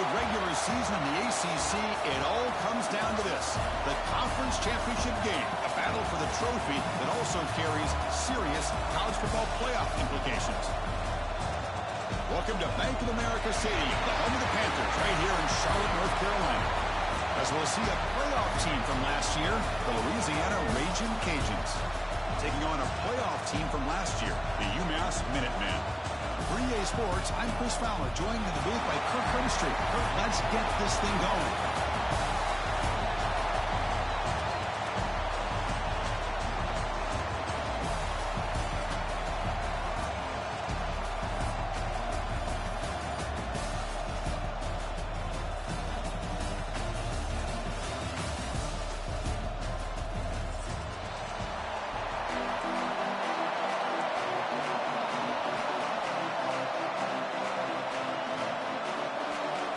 undefeated regular season in the ACC, it all comes down to this: the conference championship game, a battle for the trophy that also carries serious college football playoff implications. Welcome to Bank of America Stadium, the home of the Panthers, right here in Charlotte, North Carolina. As we'll see a playoff team from last year, the Louisiana Ragin' Cajuns, taking on a playoff team from last year, the UMass Minutemen. For EA Sports, I'm Chris Fowler, joined in the booth by Kirk Hermstreet. Kirk, let's get this thing going.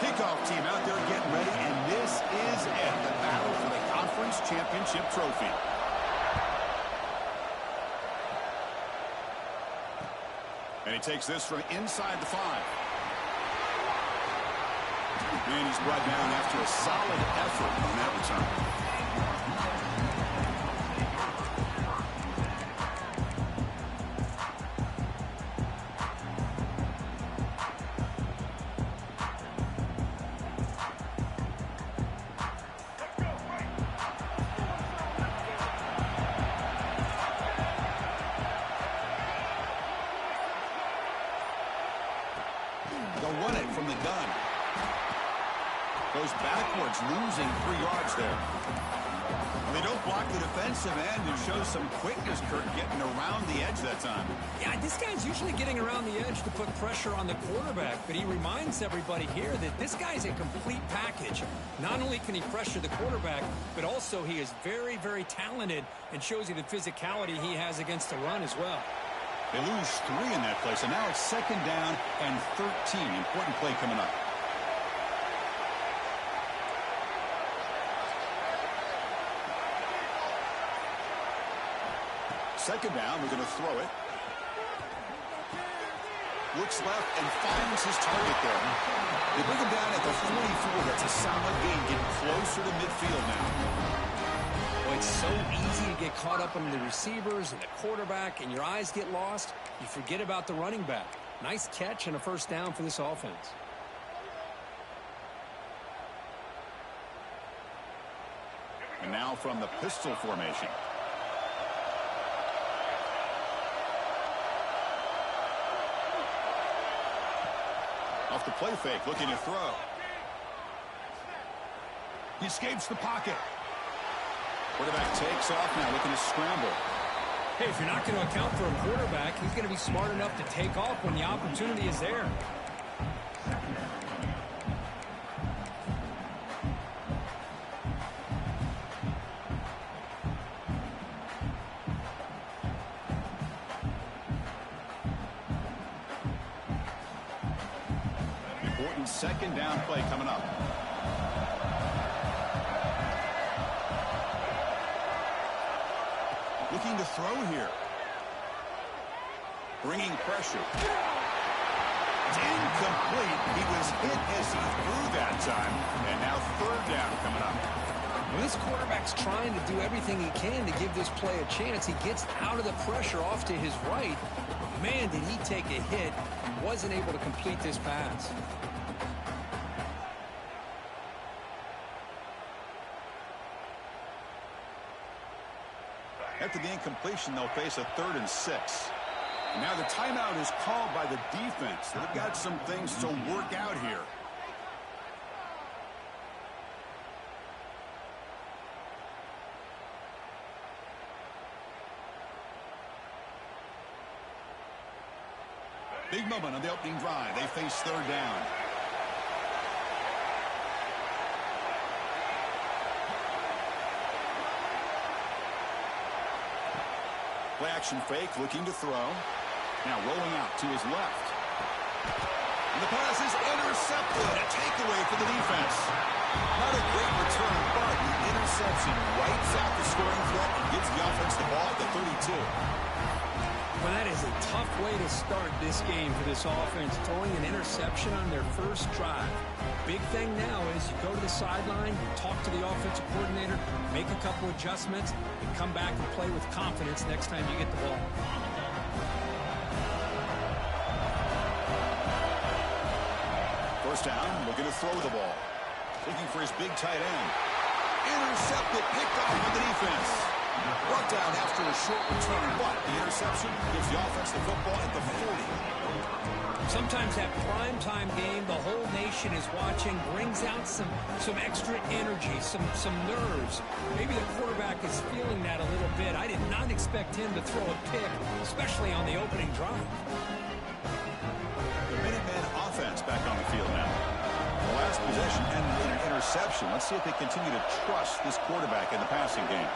Kickoff team out there getting ready, and this is it, the battle for the conference championship trophy. And he takes this from inside the 5. And he's brought down after a solid effort on that return. They'll run it from the gun. Goes backwards, losing 3 yards there. They don't block the defensive end and show some quickness, Kurt, getting around the edge that time. Yeah, this guy's usually getting around the edge to put pressure on the quarterback, but he reminds everybody here that this guy's a complete package. Not only can he pressure the quarterback, but also he is very, very talented and shows you the physicality he has against the run as well. They lose 3 in that play, so now it's 2nd down and 13. Important play coming up. Second down, we're going to throw it. Looks left and finds his target there. They bring him down at the 44. That's a solid gain, getting closer to midfield now. Well, it's so easy to get caught up in the receivers and the quarterback, and your eyes get lost. You forget about the running back. Nice catch and a 1st down for this offense. And now from the pistol formation. Off the play fake, looking to throw. He escapes the pocket. Quarterback takes off now, looking to scramble. Hey, if you're not going to account for a quarterback, he's going to be smart enough to take off when the opportunity is there. Important 2nd down play coming up. Looking to throw here. Bringing pressure. It's incomplete. He was hit as he threw that time. And now 3rd down coming up. Well, this quarterback's trying to do everything he can to give this play a chance. He gets out of the pressure off to his right. Man, did he take a hit and wasn't able to complete this pass. After the incompletion, they'll face a 3rd and 6. And now the timeout is called by the defense. They've got some things to work out here. Big moment on the opening drive. They face 3rd down. Play action fake, looking to throw. Now rolling out to his left. And the pass is intercepted. A takeaway for the defense. Not a great return, but the interception wipes out the scoring threat and gives the offense the ball at the 32. Well, that is a tough way to start this game for this offense, throwing an interception on their first drive. big thing now is you go to the sideline, you talk to the offensive coordinator, make a couple adjustments, and come back and play with confidence next time you get the ball. First down, looking to throw the ball. Looking for his big tight end. Intercepted, picked off on the defense. Brought down after a short return, but the interception gives the offense the football at the 40. Sometimes that primetime game, the whole nation is watching, brings out some extra energy, some nerves. Maybe the quarterback is feeling that a little bit. I did not expect him to throw a pick, especially on the opening drive. The Minutemen offense back on the field now. The last possession ended in an interception. Let's see if they continue to trust this quarterback in the passing game.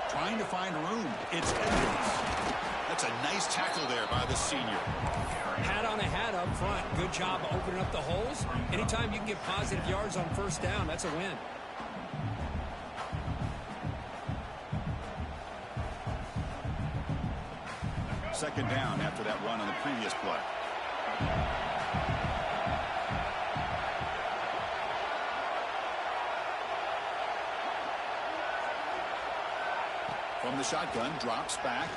Trying to find room. It's Edmonds. That's a nice tackle there by the senior. Hat on a hat up front. Good job opening up the holes. Anytime you can get positive yards on first down, that's a win. Second down after that run on the previous play. From the shotgun, drops back.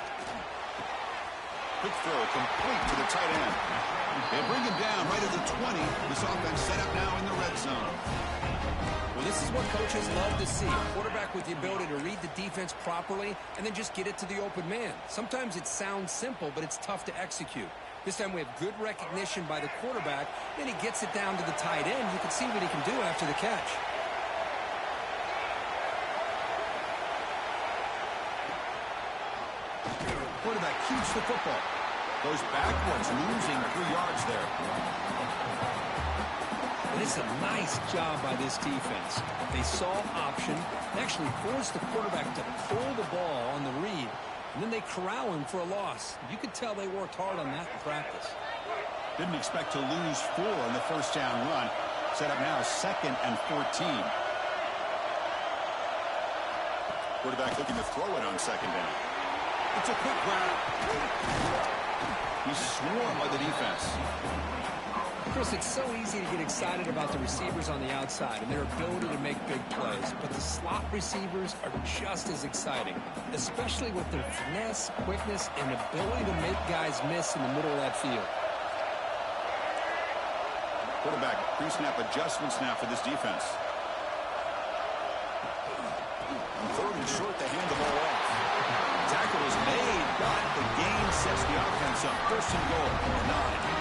Quick throw, complete to the tight end. They bring him down right at the 20. This offense set up now in the red zone. Well, this is what coaches love to see. A quarterback with the ability to read the defense properly and then just get it to the open man. Sometimes it sounds simple, but it's tough to execute. This time we have good recognition by the quarterback. Then he gets it down to the tight end. You can see what he can do after the catch. Quarterback keeps the football. Goes backwards, losing 3 yards there. And it's a nice job by this defense. They saw option. They actually forced the quarterback to pull the ball on the read. And then they corral him for a loss. You could tell they worked hard on that in practice. Didn't expect to lose 4 in the first down run. Set up now 2nd and 14. Quarterback looking to throw it on second down. It's a quick grab. He's swarmed by the defense. Chris, it's so easy to get excited about the receivers on the outside and their ability to make big plays, but the slot receivers are just as exciting, especially with their finesse, quickness, and ability to make guys miss in the middle of that field. Quarterback pre-snap adjustments now for this defense. On 3rd and short, they hand the ball off. Tackle is made, but the gain sets the offense up. 1st and goal, 9.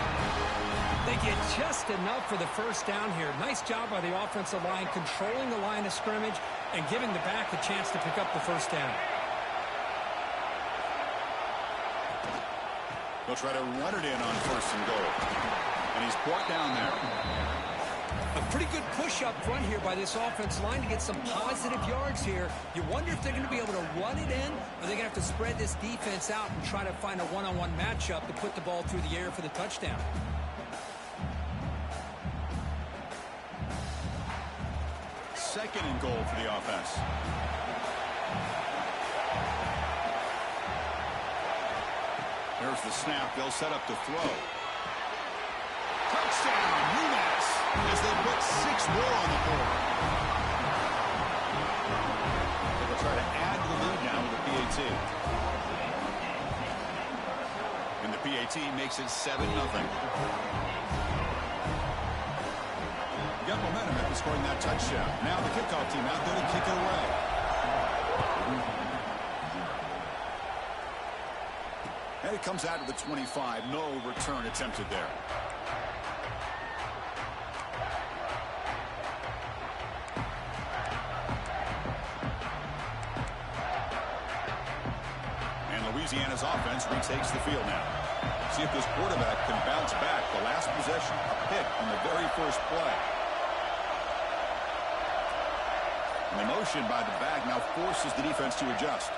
They get just enough for the first down here. Nice job by the offensive line, controlling the line of scrimmage and giving the back a chance to pick up the first down. They'll try to run it in on 1st and goal. And he's brought down there. A pretty good push up front here by this offensive line to get some positive yards here. You wonder if they're going to be able to run it in, or they're going to have to spread this defense out and try to find a one-on-one matchup to put the ball through the air for the touchdown. Second and goal for the offense. There's the snap. They'll set up to throw. Touchdown, UMass, as they put 6 more on the board. They'll try to add to the lead now with the PAT. And the PAT makes it 7-0. Got momentum after scoring that touchdown. Now the kickoff team out there to kick it away. And it comes out to the 25. No return attempted there. And Louisiana's offense retakes the field now. See if this quarterback can bounce back. The last possession, a pick on the very first play. And the motion by the back now forces the defense to adjust.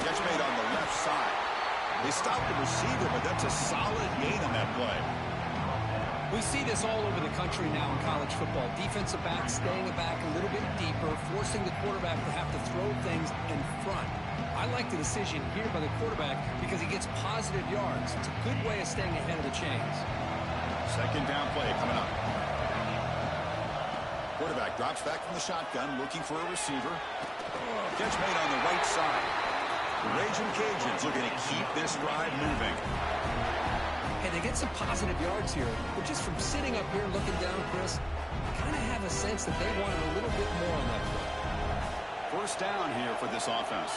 Catch made on the left side. They stopped the receiver, but that's a solid gain on that play. We see this all over the country now in college football. Defensive backs staying back a little bit deeper, forcing the quarterback to have to throw things in front. I like the decision here by the quarterback because he gets positive yards. It's a good way of staying ahead of the chains. Second down play coming up. Quarterback drops back from the shotgun, looking for a receiver. Catch made on the right side. The Raging Cajuns looking to keep this drive moving. Hey, they get some positive yards here, but just from sitting up here looking down, Chris, I kind of have a sense that they wanted a little bit more on that play. First down here for this offense.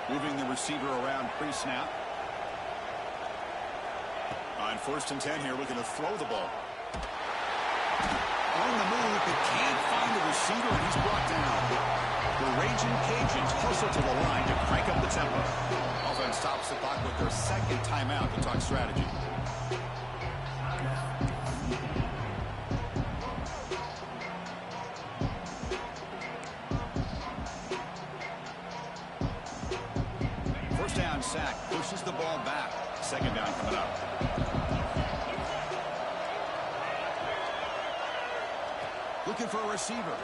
Moving the receiver around pre-snap. On 1st and 10 here, looking to throw the ball. On the move, but can't find the receiver, and he's brought down. The Raging Cajuns hustle to the line to crank up the tempo. Offense stops the clock with their second timeout to talk strategy. First down sack, pushes the ball back. Second down coming up. Looking for a receiver.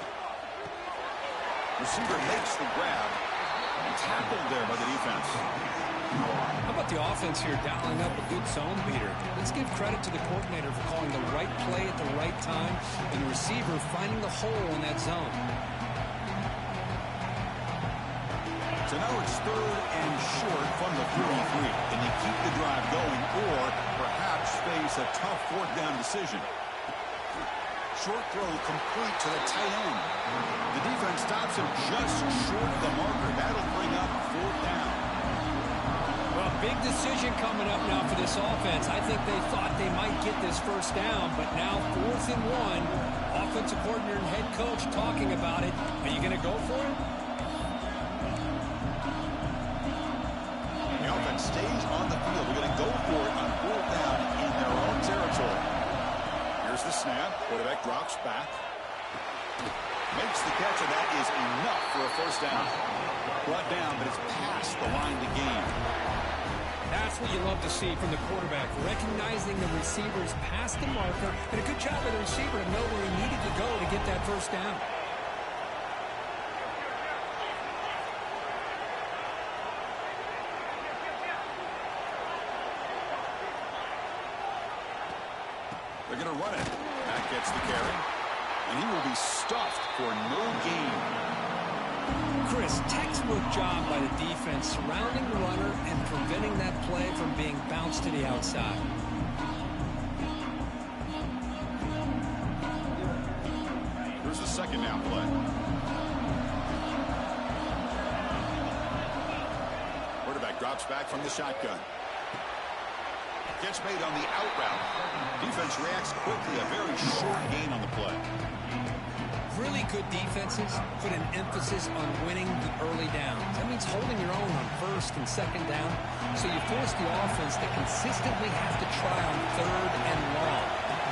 Receiver makes the grab. Tackled there by the defense. How about the offense here dialing up a good zone beater? Let's give credit to the coordinator for calling the right play at the right time and the receiver finding the hole in that zone. So now it's 3rd and short from the 33. Can you keep the drive going or perhaps face a tough 4th down decision? Short throw complete to the tight end. The defense stops him just short of the marker. That'll bring up 4th down. Well, big decision coming up now for this offense. I think they thought they might get this first down, but now 4th and 1. Offensive coordinator and head coach talking about it. Are you going to go for it? The offense stays on the field. They're going to go for it on 4th down in their own territory. Here's the snap. Quarterback drops back. Makes the catch, and that is enough for a first down. Brought down, but it's past the line to gain. That's what you love to see from the quarterback, recognizing the receivers past the marker, and a good job of the receiver to know where he needed to go to get that first down. They're going to run it. Matt gets the carry. And he will be stuffed for no gain. Chris, textbook job by the defense surrounding the runner and preventing that play from being bounced to the outside. Here's the second down play. Quarterback drops back from the shotgun. Gets made on the out route. Defense reacts quickly. A very short gain on the play. Really good defenses put an emphasis on winning the early downs. That means holding your own on 1st and 2nd down. So you force the offense to consistently have to try on 3rd and long.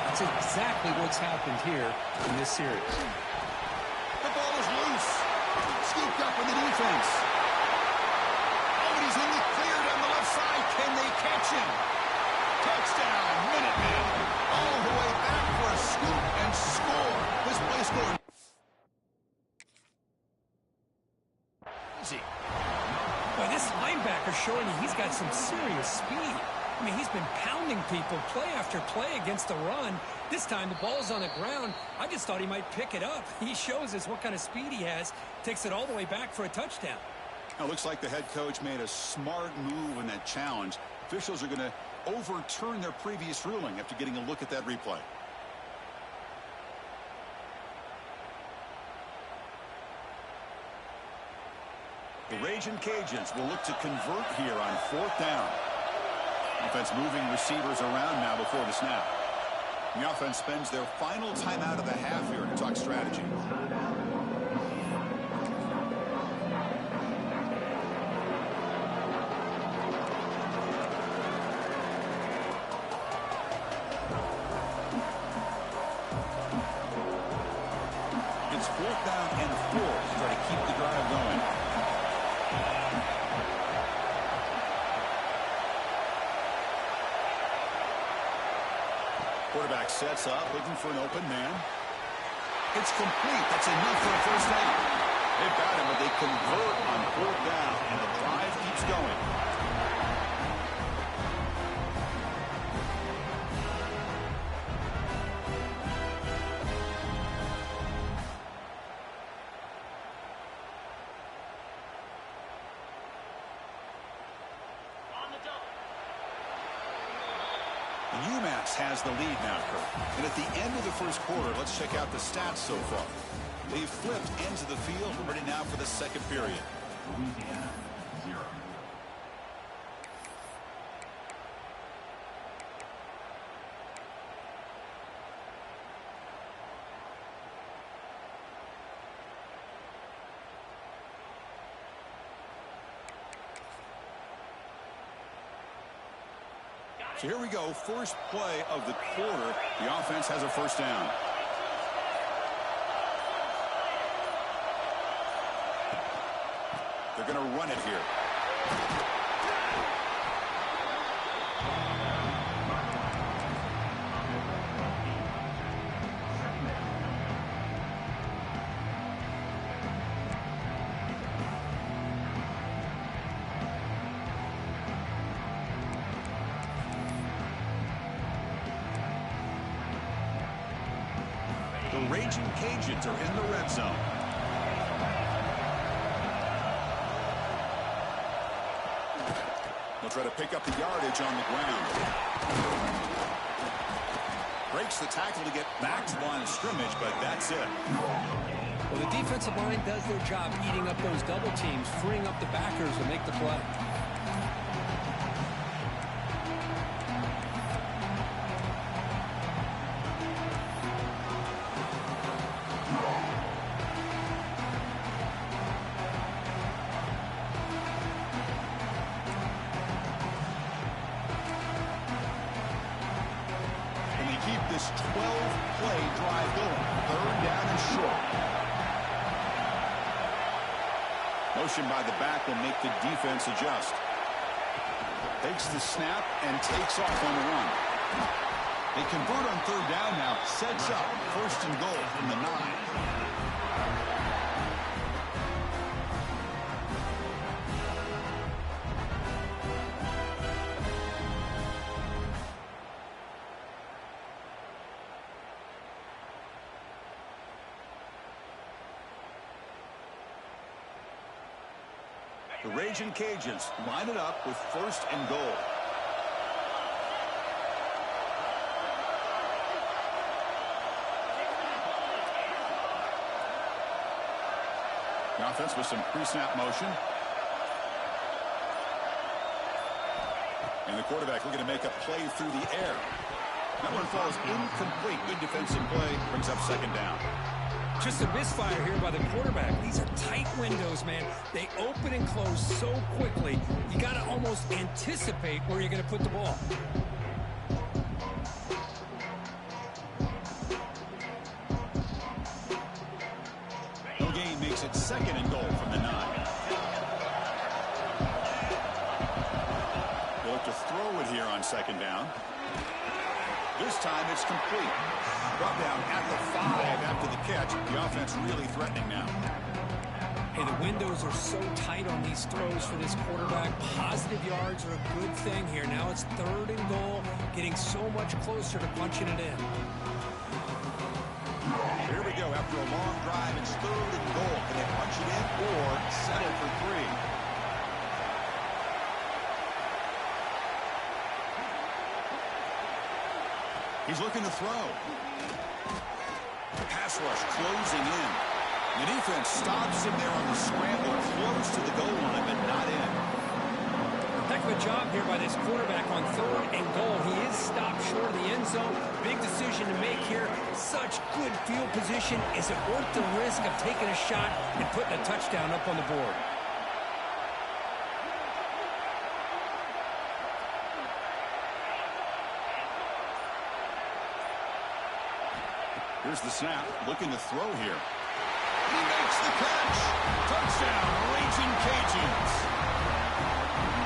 That's exactly what's happened here in this series. The ball is loose. Scooped up in the defense. Oh, and he's in the clear down the left side. Can they catch him? Touchdown, Minutemen. All the way back for a scoop and score. This play scored. Easy. Boy, this linebacker showing you he's got some serious speed. I mean, he's been pounding people play after play against the run. This time the ball's on the ground. I just thought he might pick it up. He shows us what kind of speed he has. Takes it all the way back for a touchdown. Now, it looks like the head coach made a smart move in that challenge. Officials are going to overturn their previous ruling after getting a look at that replay. The Raging Cajuns will look to convert here on 4th down. Offense moving receivers around now before the snap. The offense spends their final timeout of the half here to talk strategy. It's 4th down and 4 to try to keep the drive going. Quarterback sets up, looking for an open man. It's complete. That's enough for a first down. They've got him, but they convert on 4th down, and the drive keeps going. UMass has the lead now, Kurt. And at the end of the first quarter, let's check out the stats so far. They've flipped ends of the field. We're ready now for the second period. Louisiana, 0. So here we go, first play of the quarter. The offense has a first down. They're going to run it here. The Raging Cajuns are in the red zone. They'll try to pick up the yardage on the ground. Breaks the tackle to get back to the line of scrimmage, but that's it. Well, the defensive line does their job eating up those double teams, freeing up the backers to make the play. This 12-play drive going. Third down and short. Motion by the back will make the defense adjust. Takes the snap and takes off on the run. They convert on third down now. Sets up first and goal from the 9. The Raging Cajuns line it up with first and goal. The offense with some pre-snap motion. And the quarterback looking to make a play through the air. That one falls incomplete. Good defensive play. Brings up second down. Just a misfire here by the quarterback. These are tight windows, man. They open and close so quickly. You got to almost anticipate where you're going to put the ball. No gain makes it second and goal from the 9. They'll look to throw it here on second down. This time it's complete. Brought down at the 5 after the catch. The offense really threatening now. Hey, the windows are so tight on these throws for this quarterback. Positive yards are a good thing here. Now it's third and goal, getting so much closer to punching it in. Here we go. After a long drive, it's third and goal. Can they punch it in or settle for 3? He's looking to throw. Pass rush closing in. The defense stops him there on the scramble, close to the goal line, but not in. Heck of a job here by this quarterback on third and goal. He is stopped short of the end zone. Big decision to make here. Such good field position. Is it worth the risk of taking a shot and putting a touchdown up on the board? Here's the snap, looking to throw here. He makes the catch. Touchdown, Raging Cajuns.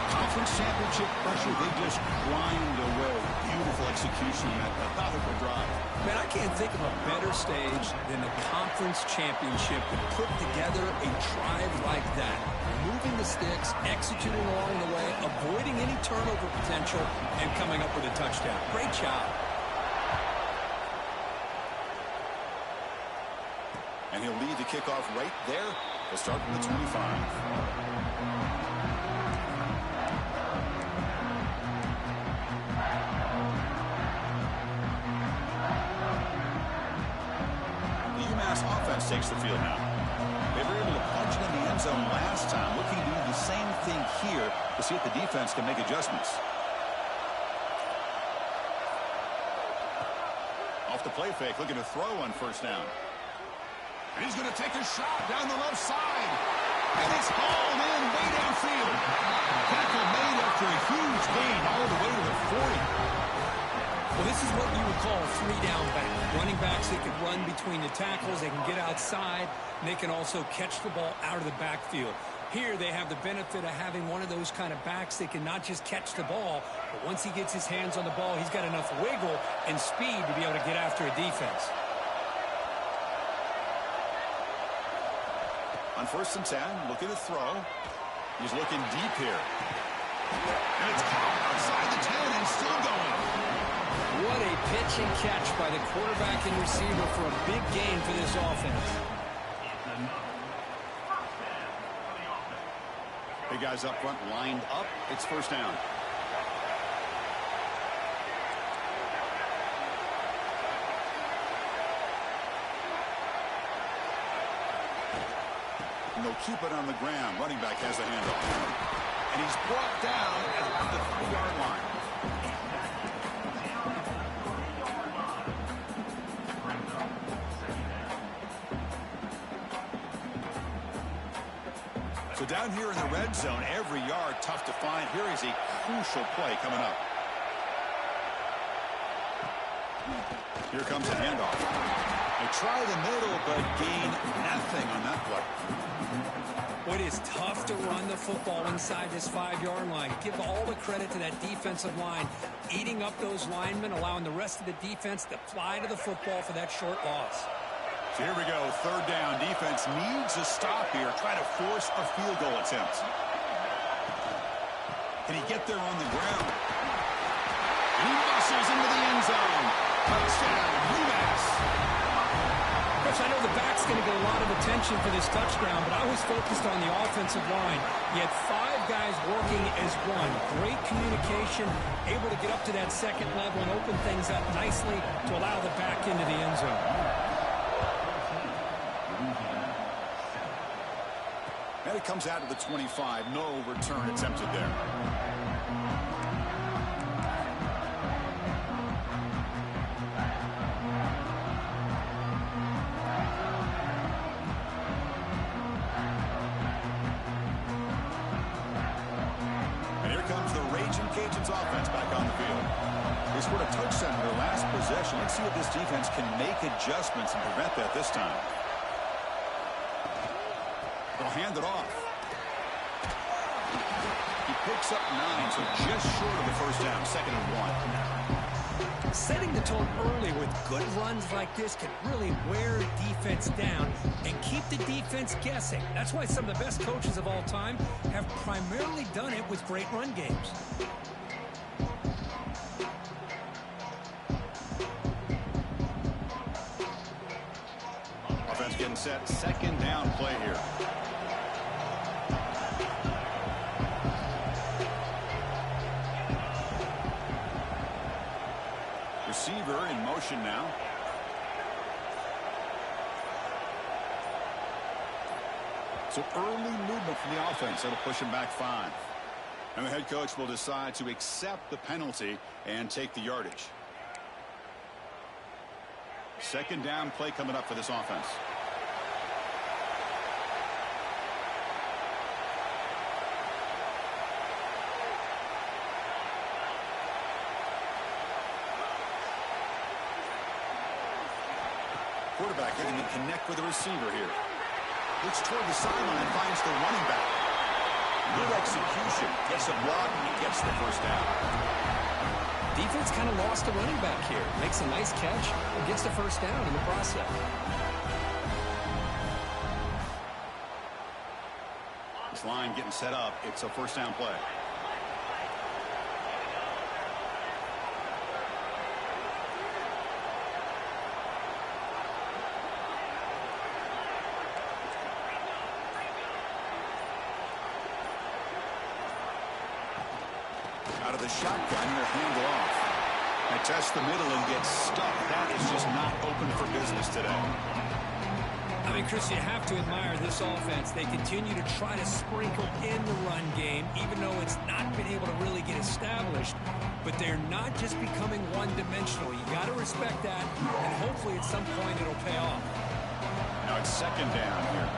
Conference championship pressure, they just grind away. Beautiful execution in that methodical drive. Man, I can't think of a better stage than the conference championship to put together a drive like that. Moving the sticks, executing along the way, avoiding any turnover potential, and coming up with a touchdown. Great job. And he'll lead the kickoff right there. They'll start from the 25. pass offense takes the field now. They were able to punch it in the end zone last time. Looking to do the same thing here to see if the defense can make adjustments. Off the play fake, looking to throw on first down. And he's going to take a shot down the left side. And it's hauled in way downfield. Tackle made after a huge gain all the way to the 40. Well, this is what you would call a three-down back. Running backs, they can run between the tackles, they can get outside, and they can also catch the ball out of the backfield. Here, they have the benefit of having one of those kind of backs that can not just catch the ball, but once he gets his hands on the ball, he's got enough wiggle and speed to be able to get after a defense. On 1st and 10, looking to throw. He's looking deep here. And it's caught outside the 10 and still going. What a pitch and catch by the quarterback and receiver for a big gain for this offense. Big guys up front lined up. It's first down. And they'll keep it on the ground. Running back has the handoff. And he's brought down at about the 3-yard line. So down here in the red zone, every yard tough to find. Here is a crucial play coming up. Here comes a handoff. They try the middle, but gain nothing on that play. It is tough to run the football inside this 5-yard line. Give all the credit to that defensive line, eating up those linemen, allowing the rest of the defense to fly to the football for that short loss. So here we go, 3rd down. Defense needs a stop here. Try to force a field goal attempt. Can he get there on the ground? And he muscles into the end zone. Touchdown, UMass. Coach, I know the back's going to get a lot of attention for this touchdown, but I was focused on the offensive line. You had 5 guys working as one. Great communication, able to get up to that second level and open things up nicely to allow the back into the end zone. And it comes out to the 25. No return attempted there. And here comes the Raging Cajuns offense back on the field. They scored a touchdown in their last possession. Let's see if this defense can make adjustments and prevent that this time. They'll hand it off. He picks up 9, so just short of the first down, 2nd and 1. Setting the tone early with good runs like this can really wear defense down and keep the defense guessing. That's why some of the best coaches of all time have primarily done it with great run games. Offense getting set, 2nd down play here. Receiver in motion now. So early movement from the offense. That'll push him back 5. And the head coach will decide to accept the penalty and take the yardage. 2nd down play coming up for this offense. Quarterback looking to connect with the receiver here. Looks toward the sideline, finds the running back. Good execution. Gets a block and gets the first down. Defense kind of lost the running back here. Makes a nice catch and gets the first down in the process. This line getting set up. It's a first down play. Out of the shotgun, they'll hand it off. They test the middle and get stuck. That is just not open for business today. I mean, Chris, you have to admire this offense. They continue to try to sprinkle in the run game, even though it's not been able to really get established. But they're not just becoming one-dimensional. You got to respect that, and hopefully at some point it'll pay off. Now it's second down here.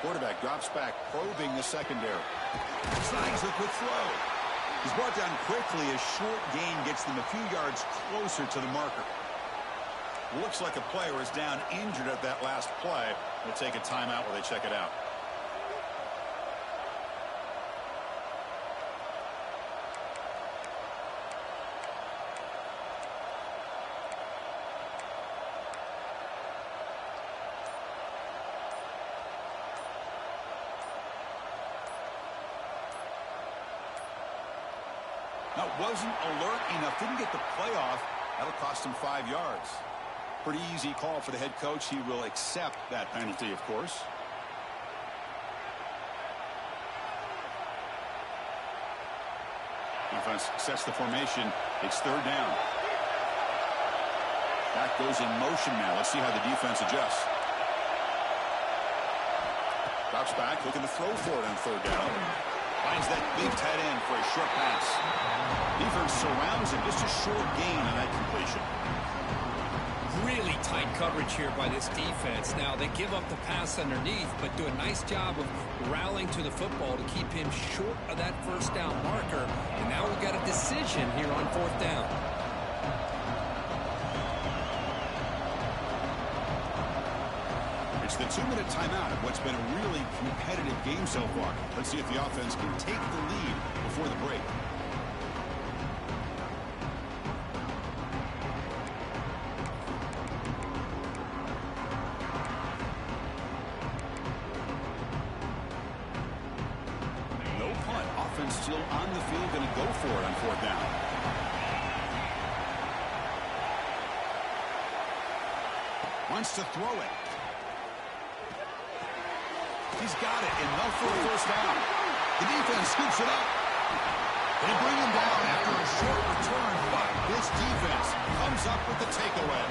Quarterback drops back, probing the secondary. Snags the quick throw. He's brought down quickly. A short gain gets them a few yards closer to the marker. Looks like a player is down injured at that last play. We'll take a timeout while they check it out. That wasn't alert enough. Didn't get the play off. That'll cost him 5 yards. Pretty easy call for the head coach. He will accept that penalty, of course. Offense sets the formation. It's third down. Back goes in motion now. Let's see how the defense adjusts. Drops back, looking to throw for it on third down. Finds that big tight end for a short pass. Defense surrounds him. Just a short gain on that completion. Really tight coverage here by this defense. Now, they give up the pass underneath, but do a nice job of rallying to the football to keep him short of that first down marker. And now we've got a decision here on fourth down. It's the 2-minute timeout of what's been a really competitive game so far. Let's see if the offense can take the lead before the break. No punt. Offense still on the field, going to go for it on fourth down. Wants to throw it. He's got it, enough for a first down. The defense scoops it up. They bring him down after a short return, but this defense comes up with the takeaway.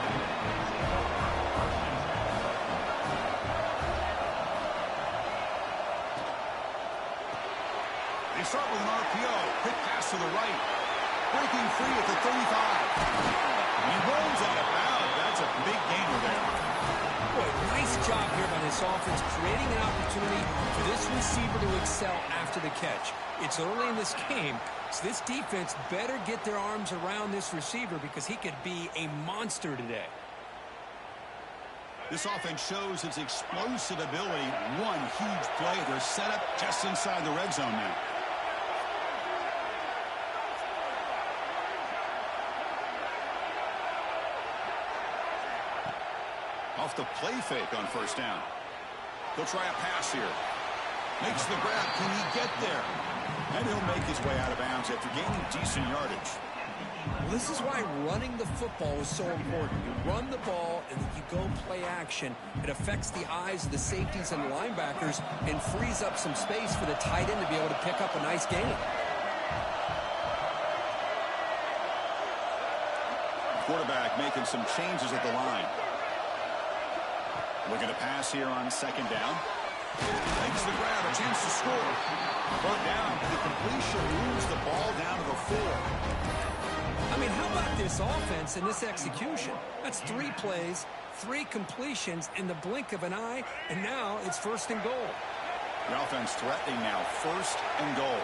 They start with an RPO. Quick pass to the right. Breaking free at the 35. He rolls out of bounds. That's a big gainer there. Boy, nice job here by this offense, creating an opportunity for this receiver to excel after the catch. It's early in this game, so this defense better get their arms around this receiver because he could be a monster today. This offense shows its explosive ability. One huge play. They're set up just inside the red zone now. Off the play fake on first down. He'll try a pass here. Makes the grab. Can he get there? And he'll make his way out of bounds after gaining decent yardage. Well, this is why running the football is so important. You run the ball and then you go play action. It affects the eyes of the safeties and linebackers and frees up some space for the tight end to be able to pick up a nice gain. Quarterback making some changes at the line. Looking to pass here on second down. Makes the grab, a chance to score. Brought down to the completion, moves the ball down to the 4. I mean, how about this offense and this execution? That's 3 plays, 3 completions in the blink of an eye, and now it's first and goal. The offense threatening now, first and goal.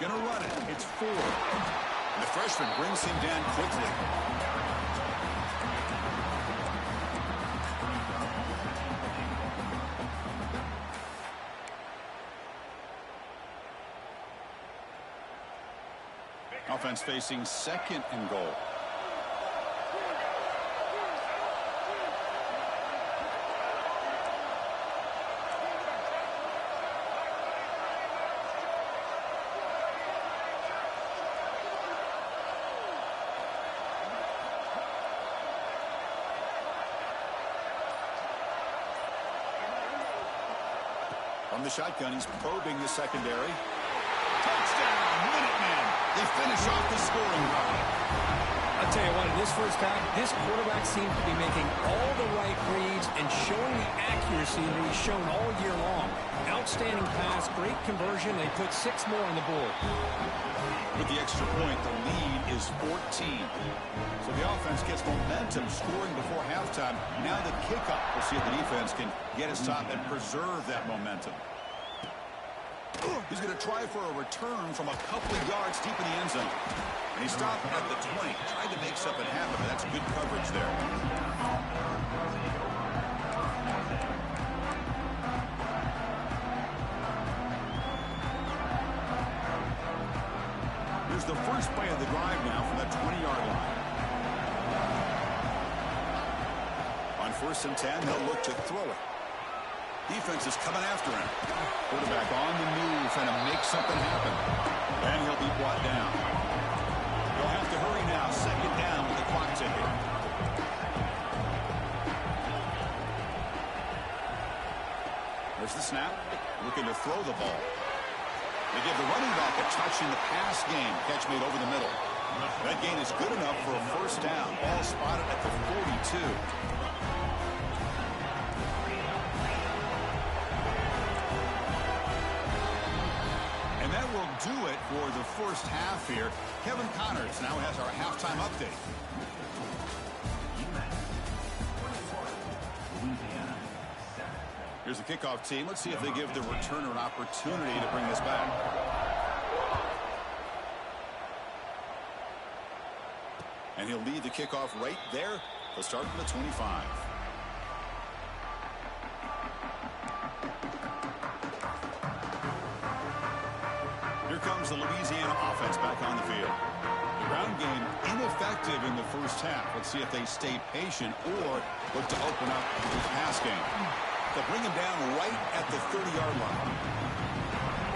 Gonna run it. It's 4. And the freshman brings him down quickly. Offense facing second and goal. From the shotgun, he's probing the secondary. Touchdown, Minutemen. They finish off the scoring drive. I'll tell you what, in this first half, this quarterback seems to be making all the right reads and showing the accuracy that he's shown all year long. Outstanding pass, great conversion. They put 6 more on the board. With the extra point, the lead is 14. So the offense gets momentum scoring before halftime. Now the kickoff. We'll see if the defense can get his top and preserve that momentum. He's going to try for a return from a couple of yards deep in the end zone. And he stopped at the 20. Tried to make something happen, but that's good coverage there. Here's the first play of the drive now from that 20-yard line. On 1st and 10, they'll look to throw it. Defense is coming after him. Quarterback on the move, trying to make something happen. And he'll be brought down. They'll have to hurry now. 2nd down with the clock ticking. There's the snap. Looking to throw the ball. They give the running back a touch in the pass game. Catch made over the middle. That gain is good enough for a 1st down. Ball spotted at the 42. And that will do it for the first half here. Kevin Connors now has our halftime update. Louisiana 7. Here's the kickoff team. Let's see if they give the returner an opportunity to bring this back. And he'll lead the kickoff right there. They'll start from the 25. Here comes the Louisiana offense back on the field. The ground game ineffective in the first half. Let's see if they stay patient or look to open up the pass game. They'll bring him down right at the 30-yard line.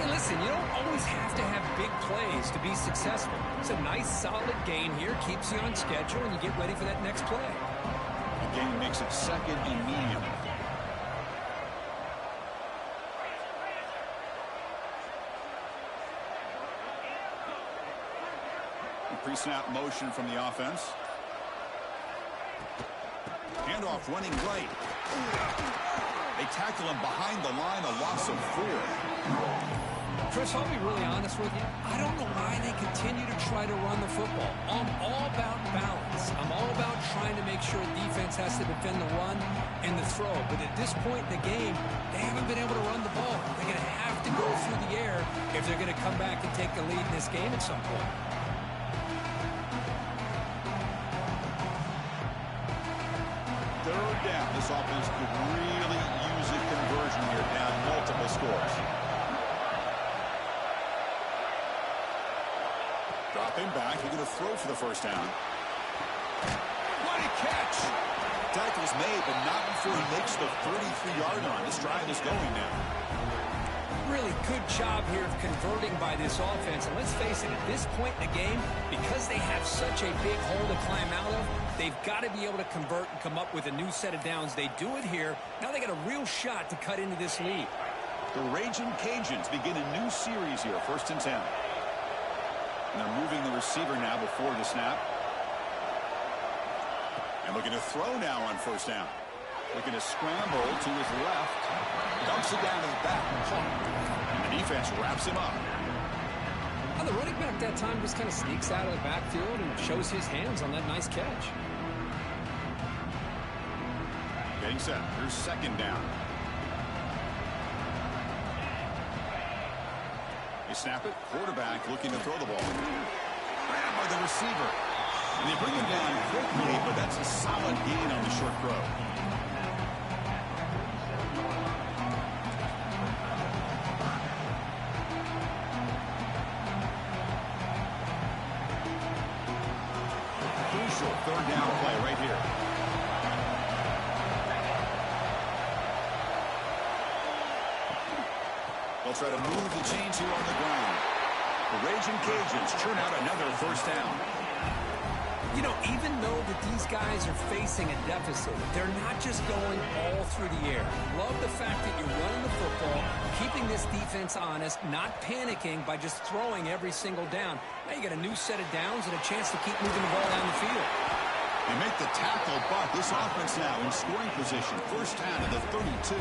Hey, listen, you don't always have to have big plays to be successful. It's a nice, solid gain here. Keeps you on schedule, and you get ready for that next play. The gain makes it 2nd and medium. Pre-snap motion from the offense. Handoff running right. They tackle him behind the line, a loss of 4. Chris, I'll be really honest with you. I don't know why they continue to try to run the football. I'm all about balance. I'm all about trying to make sure defense has to defend the run and the throw. But at this point in the game, they haven't been able to run the ball. They're going to have to go through the air if they're going to come back and take the lead in this game at some point. Third down. This offense could really use a conversion here, down multiple scores. Dropping back. He's going to throw for the 1st down. What a catch! Tackle's made, but not before he makes the 33-yard line. This drive is going now. Really good job here of converting by this offense. And let's face it, at this point in the game, because they have such a big hole to climb out of, they've got to be able to convert and come up with a new set of downs. They do it here. Now they got a real shot to cut into this lead. The Raging Cajuns begin a new series here, 1st and 10. And they're moving the receiver now before the snap. And looking to throw now on 1st down. Looking to scramble to his left. Dumps it down to the back. And the defense wraps him up. Now the running back that time just kind of sneaks out of the backfield and shows his hands on that nice catch. Getting set. Here's 2nd down. They snap it. Quarterback looking to throw the ball. Grabbed by the receiver. And they bring him down quickly, but that's a solid gain on the short throw. Crucial 3rd down play right here. They'll try to move the chains here on the ground. The Raging Cajuns churn out another 1st down. You know, even though that these guys are facing a deficit, they're not just going all through the air. Love the fact that you're running the football, keeping this defense honest, not panicking by just throwing every single down. Now you got a new set of downs and a chance to keep moving the ball down the field. They make the tackle, but this offense now in scoring position. First down to the 32.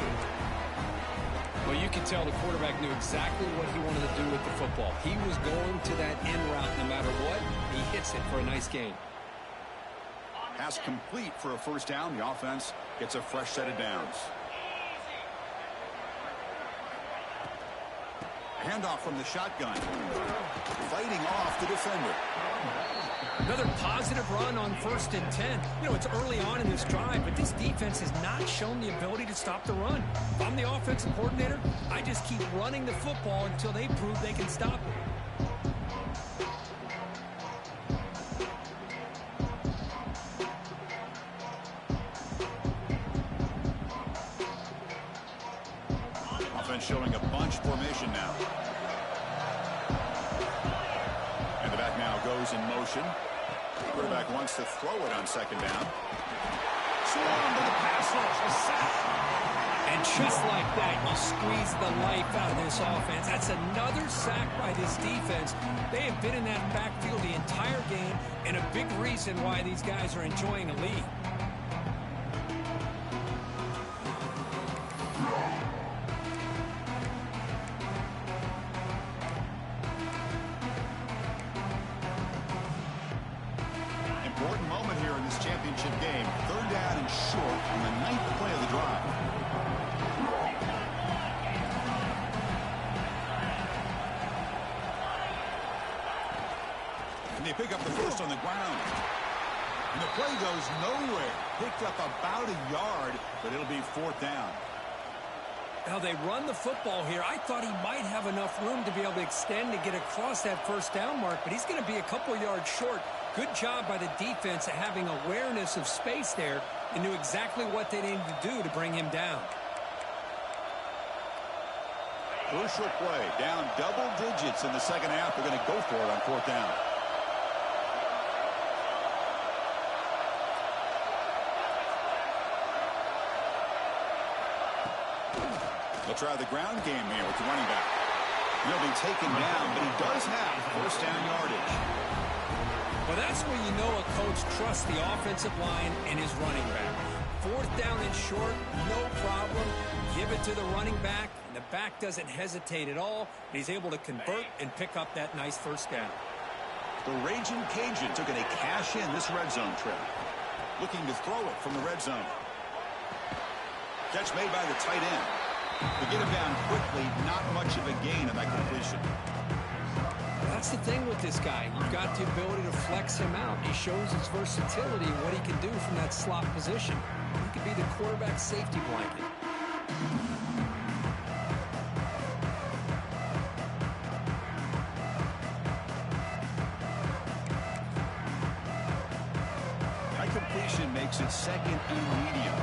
Well, you can tell the quarterback knew exactly what he wanted to do with the football. He was going to that end route no matter what. He hits it for a nice gain. Pass complete for a first down. The offense gets a fresh set of downs. Handoff from the shotgun. Fighting off the defender. Another positive run on 1st and 10. You know, it's early on in this drive, but this defense has not shown the ability to stop the run. If I'm the offensive coordinator, I just keep running the football until they prove they can stop it. Offense showing a bunch formation now. And the back now goes in motion. Quarterback wants to throw it on second down. Swarmed to the pass rush. A sack. And just like that, you squeeze the life out of this offense. That's another sack by this defense. They have been in that backfield the entire game, and a big reason why these guys are enjoying a lead. Important moment here in this championship game. Third down and short on the 9th play of the drive. And they pick up the first on the ground. And the play goes nowhere. Picked up about a yard, but it'll be 4th down. Now they run the football here. I thought he might have enough room to be able to extend and get across that first down mark, but he's going to be a couple yards short. Good job by the defense at having awareness of space there and knew exactly what they needed to do to bring him down. Crucial play. Down double digits in the second half. They're going to go for it on 4th down. They'll try the ground game here with the running back. He'll be taken down, but he does have first down yardage. Well, that's where you know a coach trusts the offensive line and his running back. 4th down and short, no problem. Give it to the running back. And the back doesn't hesitate at all. And he's able to convert and pick up that nice first down. The Raging Cajuns are going to cash in this red zone trip. Looking to throw it from the red zone. Catch made by the tight end. They get him down quickly. Not much of a gain on that completion. That's the thing with this guy. You've got the ability to flex him out. He shows his versatility and what he can do from that slot position. He could be the quarterback's safety blanket. That completion makes it 2nd and medium.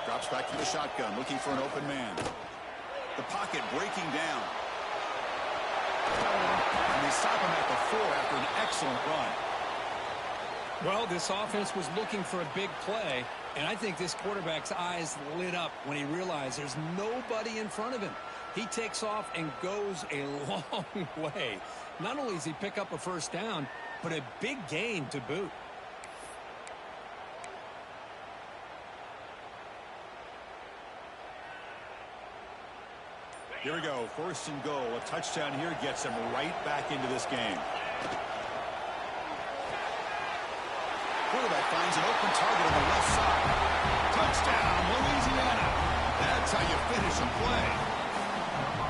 Drops back from the shotgun, looking for an open man. The pocket breaking down. And they stop him at the 4 after an excellent run. Well, this offense was looking for a big play, and I think this quarterback's eyes lit up when he realized there's nobody in front of him. He takes off and goes a long way. Not only does he pick up a first down, but a big gain to boot. Here we go, 1st and goal. A touchdown here gets him right back into this game. Quarterback finds an open target on the left side. Touchdown, Louisiana. That's how you finish a play.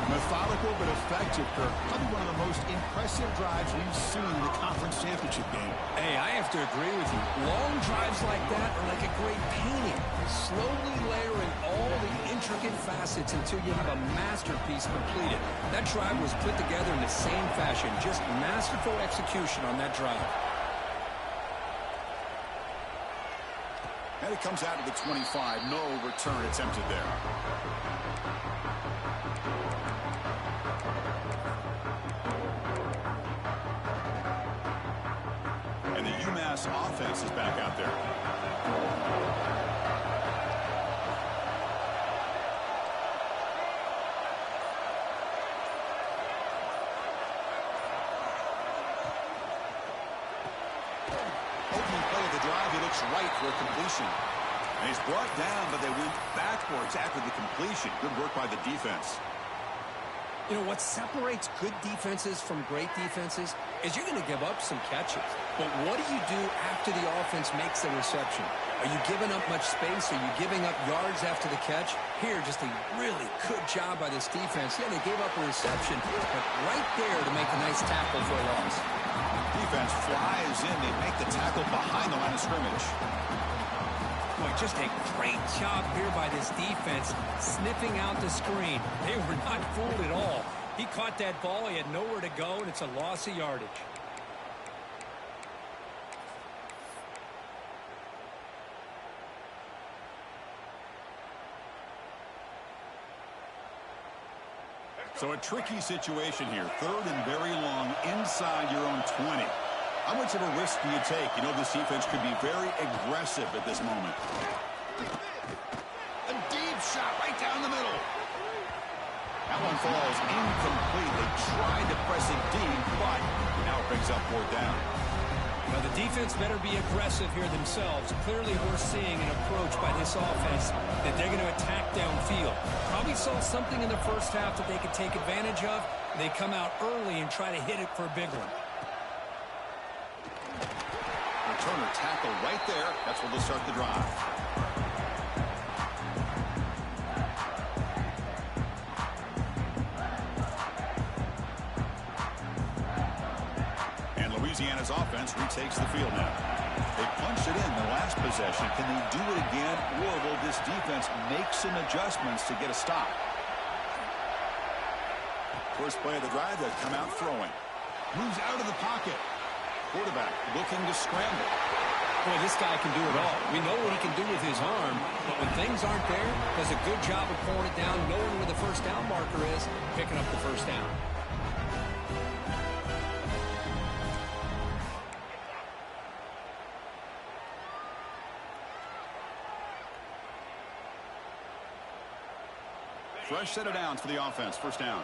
Methodical but effective, Kirk. Probably one of the most impressive drives we've seen in the conference championship game. Hey, I have to agree with you. Long drives like that are like a great painting. Slowly layering all the intricate facets until you have a masterpiece completed. That drive was put together in the same fashion. Just masterful execution on that drive. And it comes out to the 25. No return attempted there. pass offense is back out there. Opening play of the drive, he looks right for a completion. And he's brought down, but they went backwards after the completion. Good work by the defense. You know, what separates good defenses from great defenses is you're going to give up some catches. But what do you do after the offense makes a reception? Are you giving up much space? Are you giving up yards after the catch? Here, just a really good job by this defense. Yeah, they gave up a reception, but right there to make a nice tackle for a loss. Defense flies in. They make the tackle behind the line of scrimmage. Boy, just a great job here by this defense, sniffing out the screen. They were not fooled at all. He caught that ball. He had nowhere to go, and it's a loss of yardage. So a tricky situation here. 3rd and very long inside your own 20. How much of a risk do you take? You know this defense could be very aggressive at this moment. A deep shot right down the middle. That one falls incomplete. They tried to press it deep, but now it brings up 4th down. Now the defense better be aggressive here themselves. Clearly we're seeing an approach by this offense that they're going to attack downfield. Probably saw something in the first half that they could take advantage of. They come out early and try to hit it for a big one. Returner tackle right there. That's where they'll start the drive. And Louisiana's offense retakes the field now. They punched it in the last possession. Can they do it again, or will this defense make some adjustments to get a stop? First play of the drive, they'll come out throwing. Moves out of the pocket. Quarterback looking to scramble. Boy, this guy can do it all. We know what he can do with his arm, but when things aren't there, does a good job of pulling it down, knowing where the first down marker is, picking up the first down. Fresh set of downs for the offense. First down.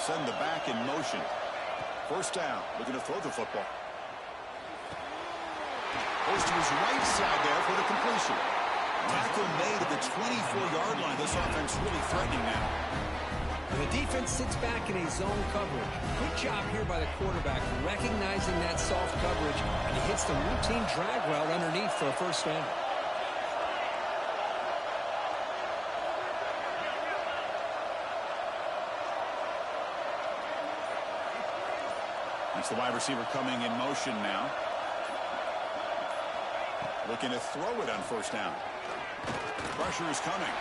Send the back in motion. First down. Looking to throw the football. Goes to his right side there for the completion. Tackle made at the 24-yard line. This offense really threatening now. The defense sits back in a zone coverage. Good job here by the quarterback, recognizing that soft coverage, and he hits the routine drag route underneath for a first down. That's the wide receiver coming in motion now. Looking to throw it on first down. Pressure is coming.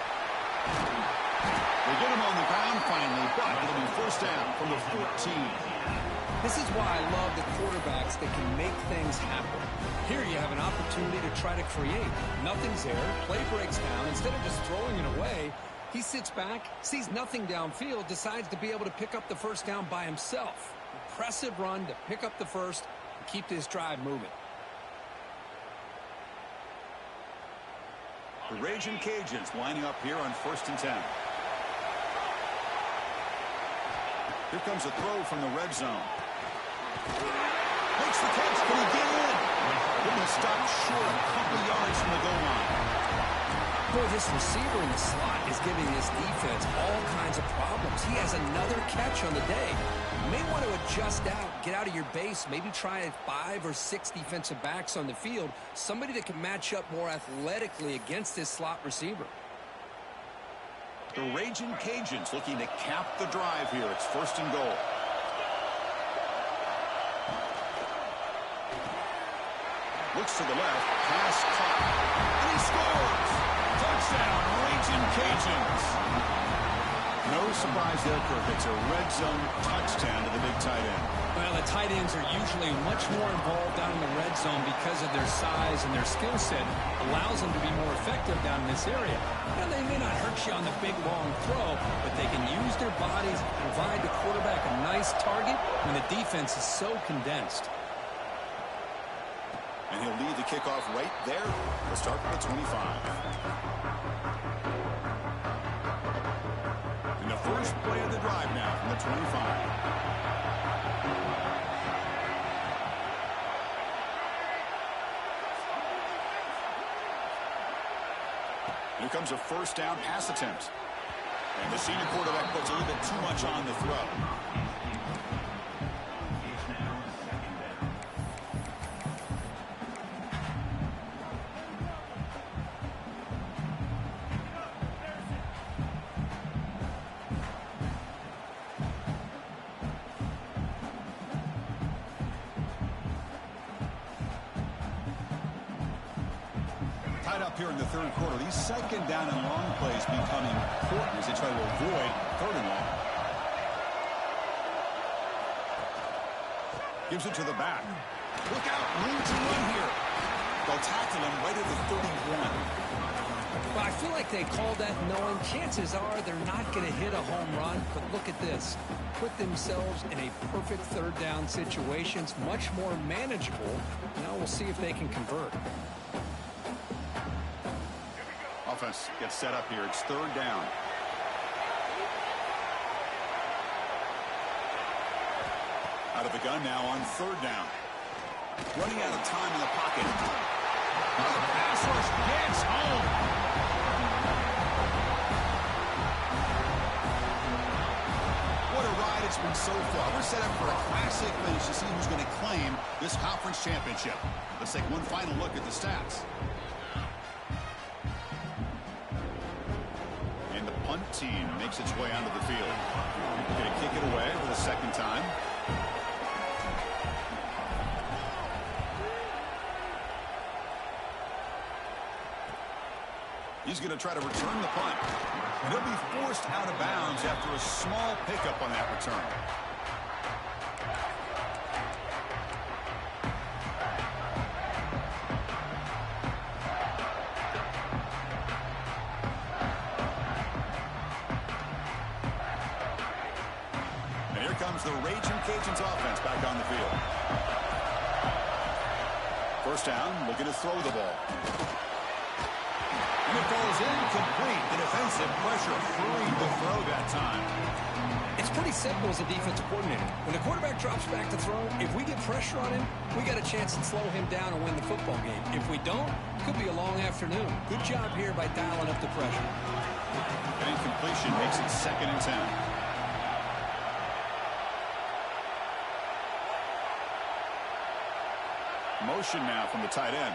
They get him on the ground finally, but it'll be first down from the 14. This is why I love the quarterbacks that can make things happen. Here you have an opportunity to try to create. Nothing's there. Play breaks down. Instead of just throwing it away, he sits back, sees nothing downfield, decides to be able to pick up the first down by himself. Impressive run to pick up the first and keep this drive moving. The Raging Cajuns lining up here on 1st and 10. Here comes a throw from the red zone. Makes the catch. Can he get in? Couldn't have stopped short a couple yards from the goal line. Boy, this receiver in the slot is giving this defense all kinds of problems. He has another catch on the day. You may want to adjust out, get out of your base, maybe try 5 or 6 defensive backs on the field, somebody that can match up more athletically against this slot receiver. The Raging Cajuns looking to cap the drive here. It's 1st and goal. Looks to the left, pass caught, and he scores! Touchdown, Raging Cajuns! No surprise there, Kirk. It's a red zone touchdown to the big tight end. Well, the tight ends are usually much more involved down in the red zone because of their size and their skill set allows them to be more effective down in this area. Now, they may not hurt you on the big, long throw, but they can use their bodies and provide the quarterback a nice target when the defense is so condensed. And he'll lead the kickoff right there. We'll start with the 25. And the first play of the drive now from the 25. Here comes a first down pass attempt. And the senior quarterback puts a little bit too much on the throw. Tied up here in the third quarter. These second down and long plays become important as they try to avoid third and long. Gives it to the back. Look out, room to run here. They'll tackle him right at the 31. Well, I feel like they called that knowing chances are they're not going to hit a home run, but look at this. Put themselves in a perfect third down situation. It's much more manageable. Now we'll see if they can convert. Offense gets set up here. It's third down. Out of the gun now on third down. Running out of time in the pocket. Oh, the pass rush gets home. What a ride it's been so far. We're set up for a classic finish to see who's going to claim this conference championship. Let's take one final look at the stats. Punt team makes its way onto the field. Going to kick it away for the second time. He's going to try to return the punt. And he'll be forced out of bounds after a small pickup on that return. Comes the Raging Cajuns offense back on the field. First down, looking to throw the ball. And it falls incomplete. The defensive pressure freeing the throw that time. It's pretty simple as a defensive coordinator. When the quarterback drops back to throw, if we get pressure on him, we got a chance to slow him down and win the football game. If we don't, it could be a long afternoon. Good job here by dialing up the pressure. And incompletion makes it 2nd and 10. Motion now from the tight end.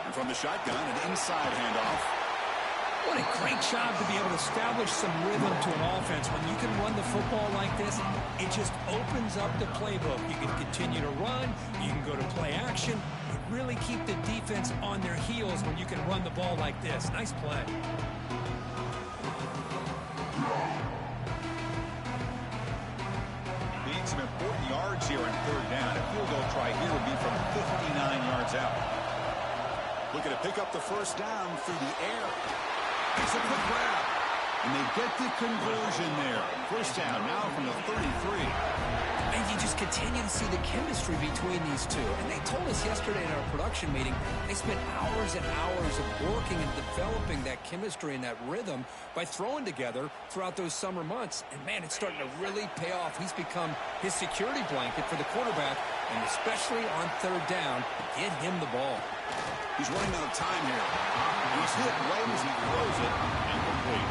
And from the shotgun, an inside handoff. What a great job to be able to establish some rhythm to an offense. When you can run the football like this, it just opens up the playbook. You can continue to run. You can go to play action. You really keep the defense on their heels when you can run the ball like this. Nice play. Some important yards here on third down. A field goal try here would be from 59 yards out. Looking to pick up the first down through the air. It's a quick grab. And they get the conversion there. First down now from the 33. And you just continue to see the chemistry between these two. And they told us yesterday in our production meeting, they spent hours and hours of working and developing that chemistry and that rhythm by throwing together throughout those summer months. And, man, it's starting to really pay off. He's become his security blanket for the quarterback, and especially on third down, get him the ball. He's running out of time here. He's hit right as he throws it. Incomplete.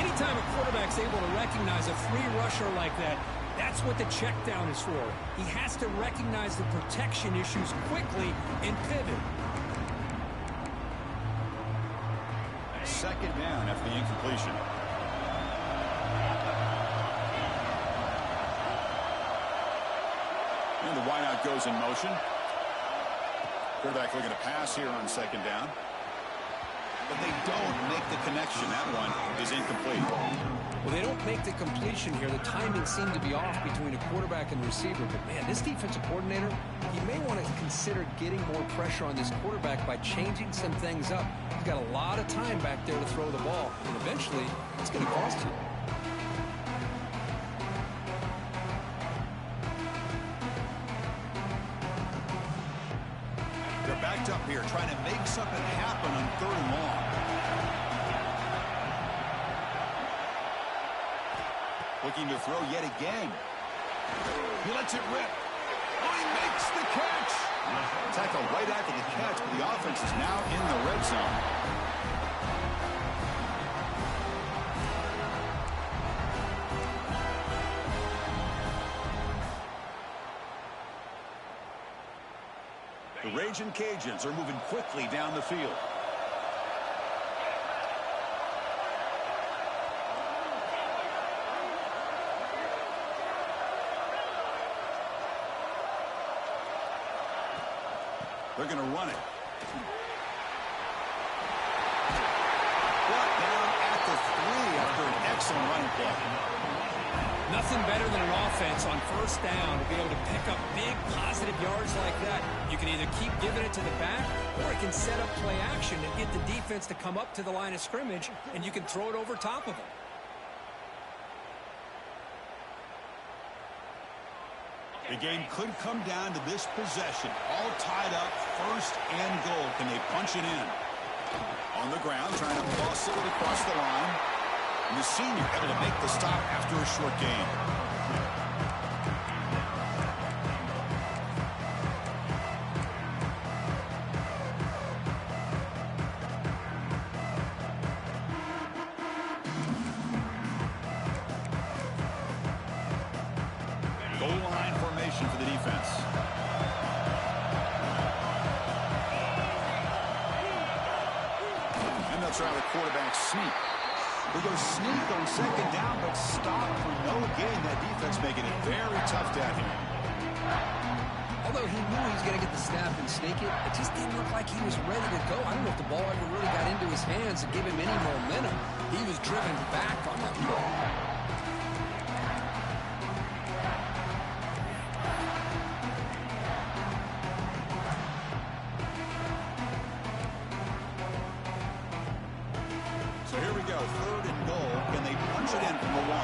Anytime a quarterback's able to recognize a free rusher like that, that's what the check down is for. He has to recognize the protection issues quickly and pivot. Second down after the incompletion. And the wideout goes in motion. Quarterback looking to pass here on second down. but they don't make the connection. That one is incomplete. Well, they don't make the completion here. The timing seemed to be off between a quarterback and the receiver. But, man, this defensive coordinator, he may want to consider getting more pressure on this quarterback by changing some things up. He's got a lot of time back there to throw the ball, and eventually it's going to cost you. They're backed up here trying to make something happen on 3rd and long. Looking to throw yet again. He lets it rip. Oh, he makes the catch. Tackle right after the catch, but the offense is now in the red zone. The Ragin' Cajuns are moving quickly down the field. They're going to run it. Brought down at the 3 after an excellent running play. Nothing better than an offense on 1st down to be able to pick up big positive yards like that. You can either keep giving it to the back, or it can set up play action and get the defense to come up to the line of scrimmage, and you can throw it over top of them. The game could come down to this possession. All tied up, 1st and goal. Can they punch it in? On the ground, trying to muscle it across the line. And the senior able to make the stop after a short gain. Goal line formation for the defense. And they'll try the quarterback sneak. They go sneak on 2nd down, but stop for no gain. That defense making it very tough down here. Although he knew he was going to get the snap and sneak it, it just didn't look like he was ready to go. I don't know if the ball ever really got into his hands and gave him any momentum. He was driven back on that play. So here we go, 3rd and goal. Can they punch it in from the 1?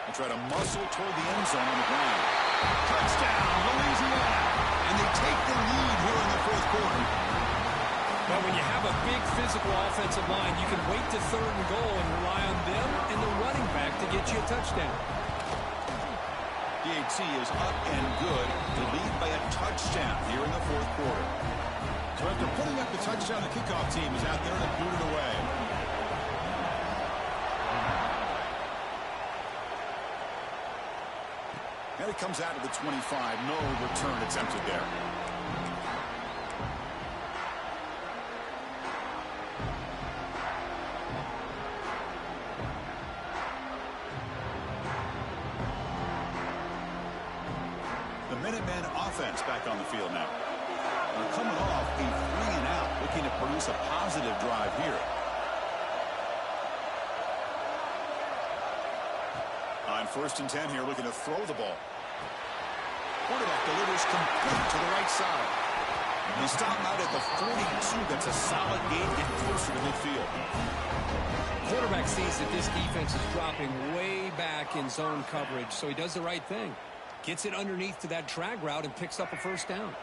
They try to muscle toward the end zone on the ground. Touchdown, Louisiana. And they take the lead here in the 4th quarter. But when you have a big physical offensive line, you can wait to 3rd and goal and rely on them and the running back to get you a touchdown. DHC is up and good to lead by a touchdown here in the 4th quarter. So after putting up the touchdown, the kickoff team is out there to boot it away. And it comes out of the 25. No return attempted there. The Minutemen offense back on the field now. They're coming off a 3-and-out, looking to produce a positive drive here. On 1st and 10 here, looking to throw the ball. Quarterback delivers complete to the right side. They stop out at the 42. That's a solid gain, getting closer to midfield. Quarterback sees that this defense is dropping way back in zone coverage, so he does the right thing. Gets it underneath to that drag route and picks up a 1st down.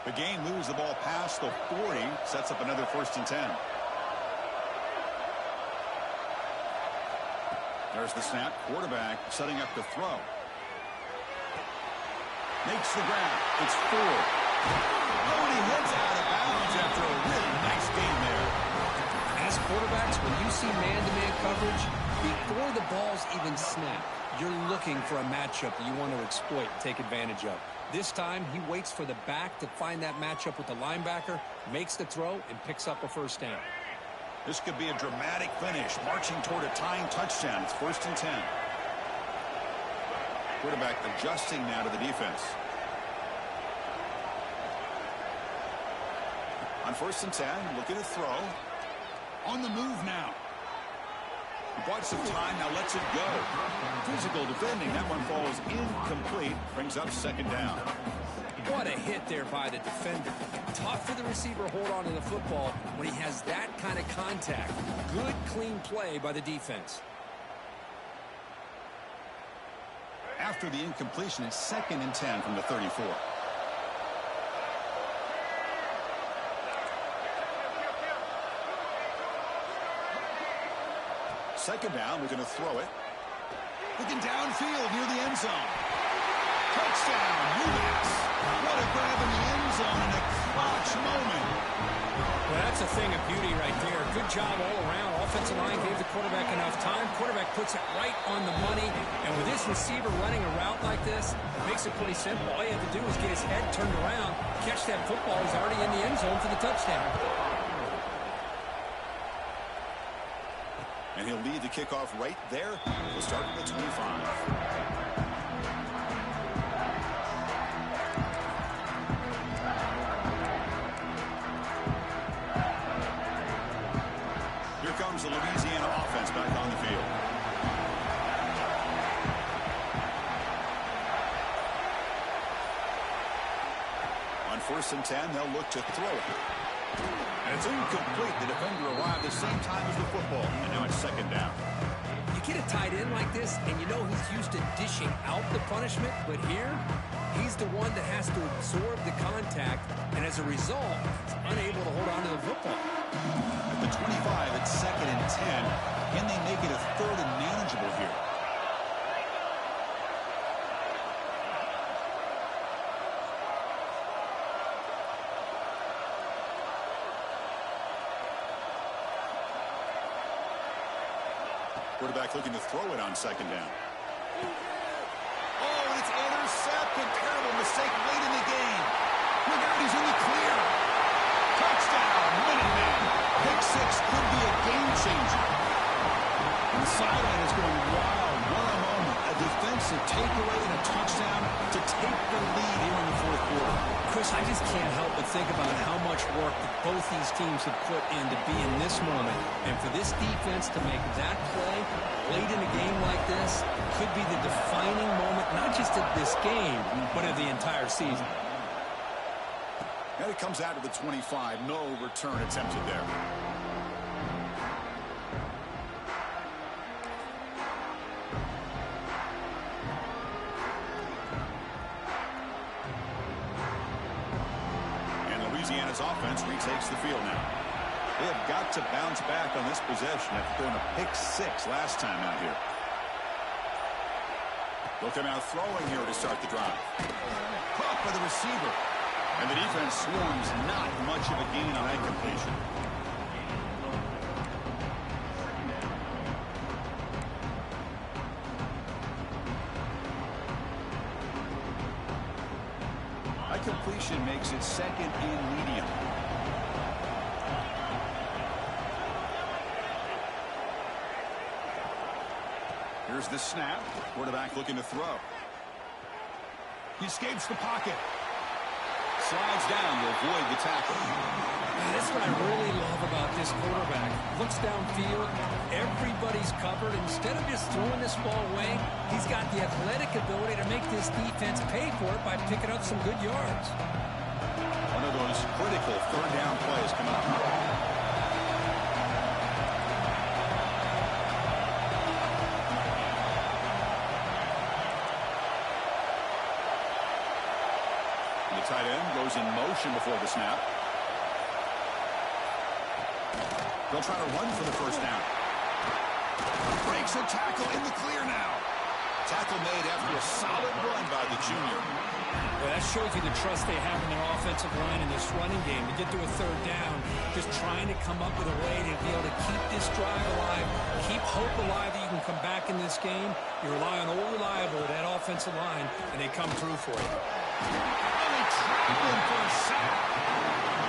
The game moves the ball past the 40, sets up another 1st and 10. There's the snap. Quarterback setting up to throw. Makes the grab. It's 4. Oh, and he heads out of bounds after a really nice game there. As quarterbacks, when you see man-to-man coverage, before the ball's even snapped, you're looking for a matchup that you want to exploit and take advantage of. This time, he waits for the back to find that matchup with the linebacker, makes the throw, and picks up a 1st down. This could be a dramatic finish, marching toward a tying touchdown. It's 1st and 10. Quarterback adjusting now to the defense. On 1st and 10, looking to throw. On the move now. He bought some time, now lets it go. Physical defending. That one falls incomplete. Brings up 2nd down. What a hit there by the defender. Tough for the receiver to hold on to the football when he has that kind of contact. Good, clean play by the defense. After the incompletion, it's 2nd and 10 from the 34. Second down, we're going to throw it. Looking downfield near the end zone. Touchdown, UMass. What a grab in the end zone in a clutch moment. Well, that's a thing of beauty right there. Good job all around. Offensive line gave the quarterback enough time. Quarterback puts it right on the money. And with this receiver running a route like this, it makes it pretty simple. All you have to do is get his head turned around, catch that football. He's already in the end zone for the touchdown. And he'll lead the kickoff right there. We'll start at the 25. Here comes the Louisiana offense back on the field. On 1st and 10, they'll look to throw it. And it's incomplete. The defender arrived the same time as the football. And now it's 2nd down. You get a tight end like this, and you know he's used to dishing out the punishment. But here, he's the one that has to absorb the contact. And as a result, he's unable to hold on to the football. At the 25, it's 2nd and 10. Can they make it a 3rd and manageable here? Quarterback looking to throw it on 2nd down. Oh, and it's intercepted. Terrible mistake late in the game. Look out, he's in the clear. Touchdown, Minutemen. Pick 6 could be a game changer. And the sideline is going wild. What a moment. A defensive takeaway and a touchdown to take the lead here in the 4th quarter. Chris, I just can't help but think about how much work that both these teams have put in to be in this moment. And for this defense to make that play late in a game like this could be the defining moment, not just of this game, but of the entire season. And it comes out to the 25. No return attempted there. Louisiana's offense retakes the field now. They have got to bounce back on this possession after throwing a pick 6 last time out here. They'll come out throwing here to start the drive. Caught by the receiver. And the defense swarms not much of a gain on that completion. Completion makes it 2nd and medium. Here's the snap. Quarterback looking to throw. He escapes the pocket. Slides down to avoid the tackle. That's what I really love about this quarterback. Looks downfield. Everybody's covered. Instead of just throwing this ball away, he's got the athletic ability to make this defense pay for it by picking up some good yards. One of those critical 3rd down plays coming up. The tight end goes in motion before the snap. They'll try to run for the 1st down. Breaks a tackle in the clear now. Tackle made after a solid run by the junior. Well, that shows you the trust they have in their offensive line in this running game. To get to a 3rd down, just trying to come up with a way to be able to keep this drive alive, keep hope alive that you can come back in this game. You rely on old reliable, that offensive line, and they come through for you. Traveling for a sack.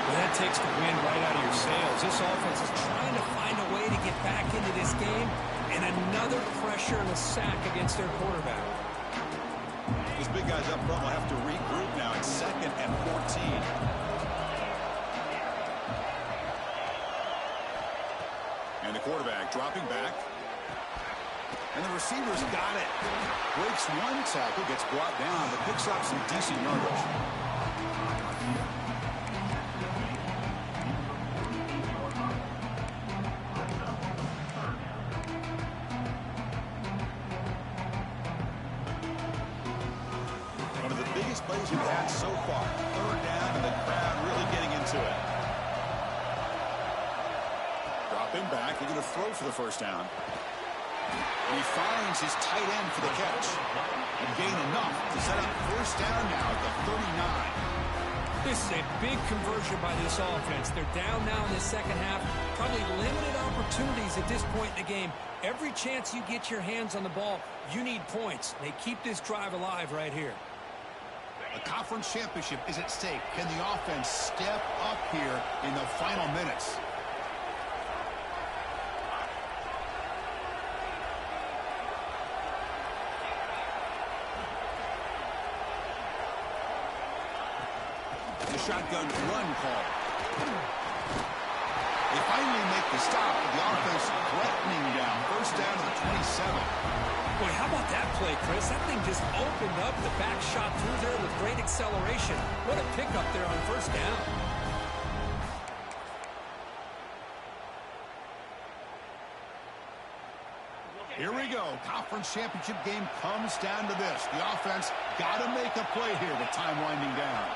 Well, that takes the wind right out of your sails. This offense is trying to find a way to get back into this game, and another pressure and a sack against their quarterback. These big guys up front will have to regroup now. It's 2nd and 14. And the quarterback dropping back. And the receiver's got it. Breaks one tackle, gets brought down, but picks up some decent yardage. One of the biggest plays we've had so far. Third down, and the crowd really getting into it. Dropping back, they're going to throw for the first down. And he finds his tight end for the catch. And gain enough to set up first down now at the 39. This is a big conversion by this offense. They're down now in the second half. Probably limited opportunities at this point in the game. Every chance you get your hands on the ball, you need points. They keep this drive alive right here. A conference championship is at stake. Can the offense step up here in the final minutes? The shotgun run call. They finally make the stop, with the offense threatening down. First down to the 27. Boy, how about that play, Chris? That thing just opened up. The back shot through there with great acceleration. What a pickup there on first down. Here we go. Conference championship game comes down to this. The offense got to make a play here with time winding down.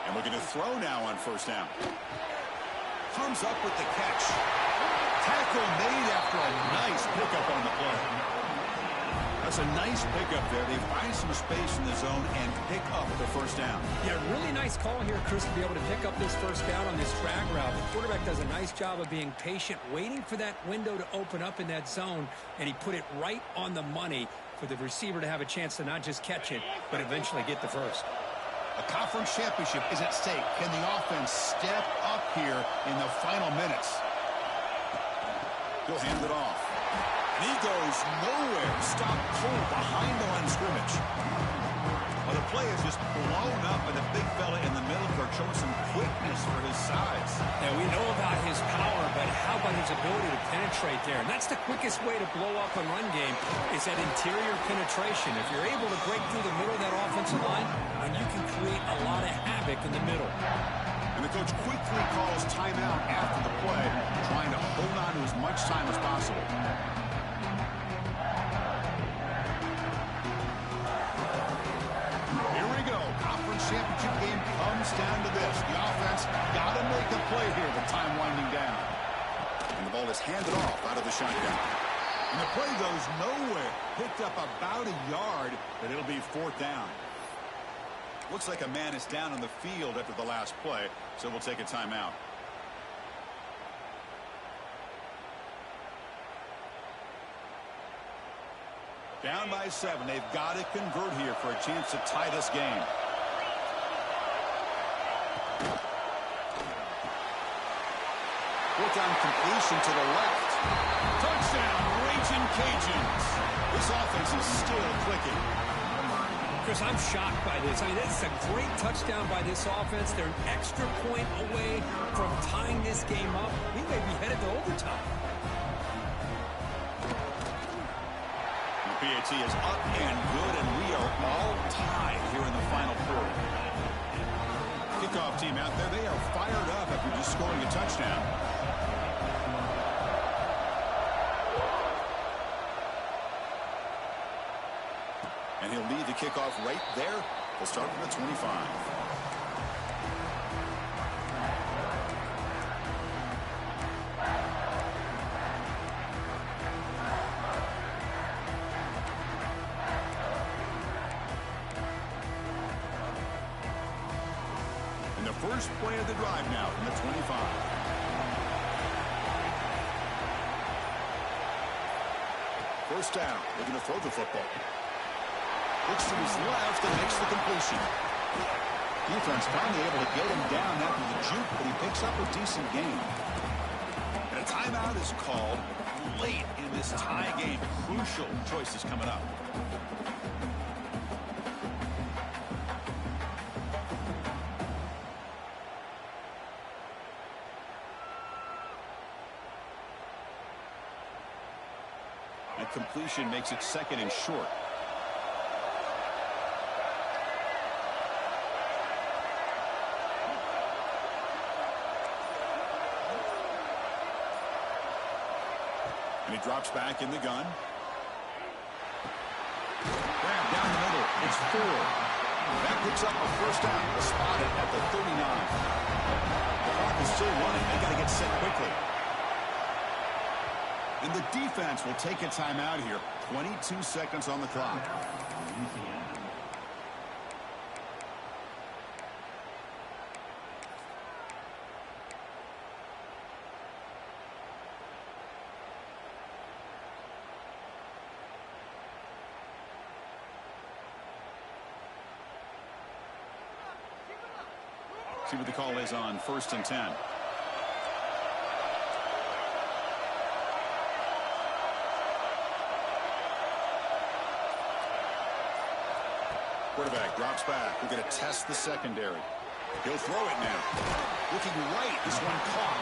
And we're going to throw now on first down. Comes up with the catch. Tackle made after a nice pickup on the play. That's a nice pickup there. They find some space in the zone and pick up the first down. Yeah, really nice call here, Chris, to be able to pick up this first down on this drag route. The quarterback does a nice job of being patient, waiting for that window to open up in that zone, and he put it right on the money for the receiver to have a chance to not just catch it, but eventually get the first. A conference championship is at stake. Can the offense step up here in the final minutes? He'll hand it off. And he goes nowhere. Stop cold behind the line of scrimmage. Well, the play is just blown up, and the big fella in the middle showing some quickness for his size. Yeah, we know about his power, but how about his ability to penetrate there? And that's the quickest way to blow up a run game is that interior penetration. If you're able to break through the middle of that offensive line, then you can create a lot of havoc in the middle. And the coach quickly calls timeout after the play, trying to hold on to as much time as possible. Here we go. Conference championship game comes down to this. The offense got to make a play here with time winding down. And the ball is handed off out of the shotgun. And the play goes nowhere. Picked up about a yard, but it'll be fourth down. Looks like a man is down on the field after the last play, so we'll take a timeout. Down by 7. They've got to convert here for a chance to tie this game. Work on completion to the left. Touchdown, Raging Cajuns. This offense is still clicking. Chris, I'm shocked by this. I mean, this is a great touchdown by this offense. They're an extra point away from tying this game up. We may be headed to overtime. The PAT is up and good, and we are all tied here in the final quarter. Kickoff team out there, they are fired up after just scoring a touchdown. And he'll lead the kickoff right there. We'll start from the 25. And the first play of the drive now from the 25. First down. They're going to throw the football. Looks to his left and makes the completion. Defense finally able to get him down after the juke, but he picks up a decent gain. And a timeout is called late in this tie game. Crucial choices coming up. substitution makes it second and short. And he drops back in the gun. Grab down the middle. It's 4. That picks up a first down. Spotted at the 39. The clock is still running. They got to get set quickly. And the defense will take a timeout here. 22 seconds on the clock. See what the call is on 1st and 10. Quarterback drops back. We're going to test the secondary. He'll throw it now. Looking right. This one caught.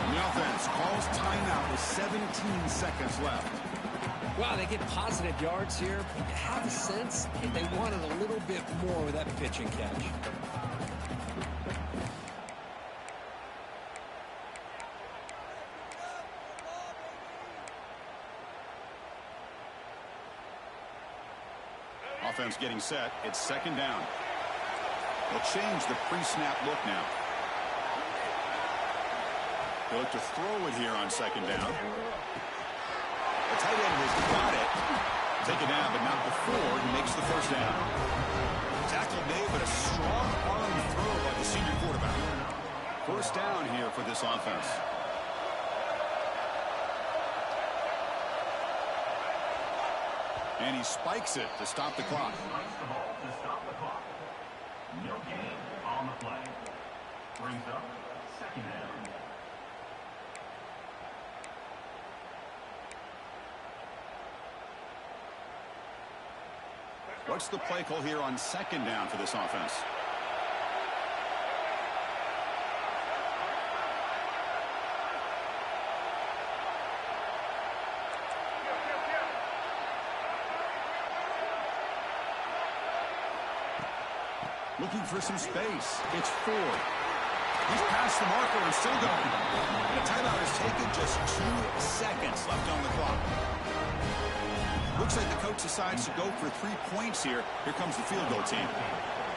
And the offense calls timeout with 17 seconds left. Wow, they get positive yards here. But you have a sense that they wanted a little bit more with that pitch and catch. Offense getting set. It's 2nd down. They'll change the pre-snap look now. They look to throw it here on 2nd down. The tight end has got it. Take it down, but not before he makes the first down. Tackled made, but a strong arm throw by the senior quarterback. First down here for this offense. And he spikes it to stop the clock. No gain on the play. Brings up 2nd down. What's the play call here on 2nd down for this offense? Looking for some space. It's 4. He's past the marker and still going. The timeout is taken. Just 2 seconds left on the clock. Looks like the coach decides to go for 3 points here. Here comes the field goal team.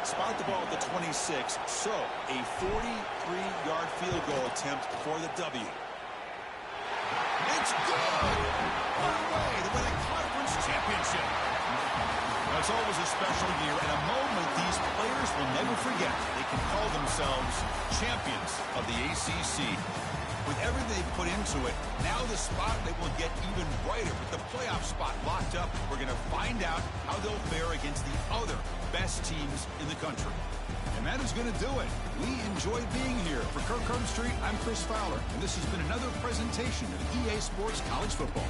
Spot the ball at the 26. So a 43-yard field goal attempt for the W. It's good! On the way to win a conference championship. It's always a special year and a moment these players will never forget. They can call themselves champions of the ACC. With everything they put into it, now the spotlight will get even brighter. With the playoff spot locked up, we're going to find out how they'll fare against the other best teams in the country. And that is going to do it. We enjoyed being here. For Kirk Street, I'm Chris Fowler, and this has been another presentation of EA Sports College Football.